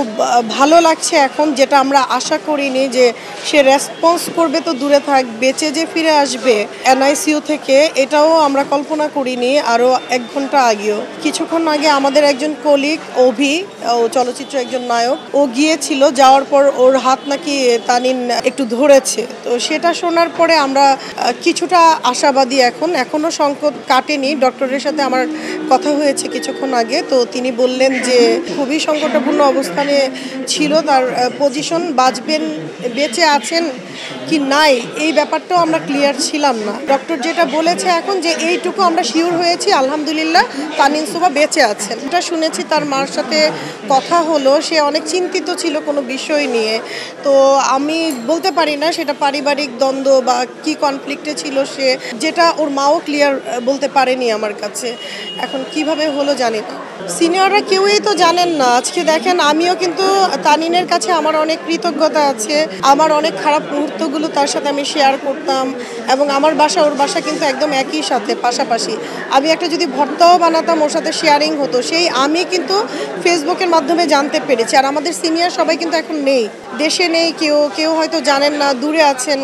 খুব ভালো লাগছে এখন, যেটা আমরা আশা করিনি যে সে রেসপন্স করবে তো দূরে থাক, বেঁচে যে ফিরে আসবে এনআইসিইউ থেকে এটাও আমরা কল্পনা করিনি আরও 1 ঘন্টা আগেও। কিছুক্ষণ আগে আমাদের একজন কলিগ অভি, ও চলচ্চিত্র একজন নায়ক, ও গিয়েছিল, যাওয়ার পর ওর হাত নাকি তানিন একটু ধরেছে। তো সেটা শোনার পরে আমরা কিছুটা আশাবাদী। এখনও সংকট কাটেনি। ডক্টরের সাথে আমার কথা হয়েছে কিছুক্ষণ আগে, তো তিনি বললেন যে খুবই সংকটাপূর্ণ অবস্থানে ছিল তার পজিশন, বাঁচবেন, বেঁচে আছেন কি নাই এই ব্যাপারটাও আমরা ক্লিয়ার ছিলাম না। ডক্টর যেটা বলেছে এখন যে এইটুকু আমরা শিওর হয়েছি আলহামদুলিল্লাহ তানিন সুবা বেঁচে আছেন। এটা শুনেছি তার মার সাথে কথা হলো, সে অনেক চিন্তিত ছিল কোনো বিষয় নিয়ে। তো আমি বলতে পারি না সেটা পারিবারিক দ্বন্দ্ব বা কি কনফ্লিক্টে ছিল সে, যেটা ওর মাও ক্লিয়ার বলতে পারেনি আমার কাছে। এখন কিভাবে হলো জানি না। সিনিয়ররা কেউই তো জানেন না। আজকে দেখেন, আমিও কিন্তু তানিনের কাছে আমার অনেক কৃতজ্ঞতা আছে। আমার অনেক খারাপ মুহূর্তগুলো তার সাথে আমি শেয়ার করতাম, এবং আমার বাসা ওর বাসা কিন্তু একদম একই সাথে পাশাপাশি। আমি একটা যদি ভর্তাও বানাতাম ওর সাথে শেয়ারিং হতো, সেই আমি কিন্তু ফেসবুকের মাধ্যমে জানতে পেরেছি। আর আমাদের সিনিয়র সবাই কিন্তু এখন নেই, দেশে নেই, কেউ হয়তো জানেন না, দূরে আছেন।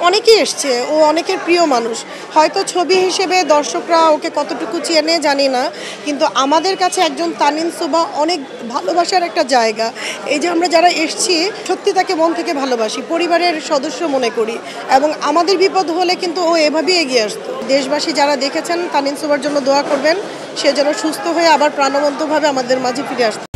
অনেকেই এসছে, ও অনেকের প্রিয় মানুষ। হয়তো ছবি হিসেবে দর্শকরা ওকে কতটুকু চেনে জানি না, কিন্তু আমাদের কাছে একজন তানিন সুবা অনেক ভালোবাসার একটা জায়গা। এই যে আমরা যারা এসছি সত্যি তাকে মন থেকে ভালোবাসি, পরিবারের সদস্য মনে করি, এবং আমাদের বিপদ হলে কিন্তু ও এভাবেই এগিয়ে আসতো। দেশবাসী যারা দেখেছেন তানিন সুবার জন্য দোয়া করবেন, সে যেন সুস্থ হয়ে আবার প্রাণবন্তভাবে আমাদের মাঝে ফিরে আসতো।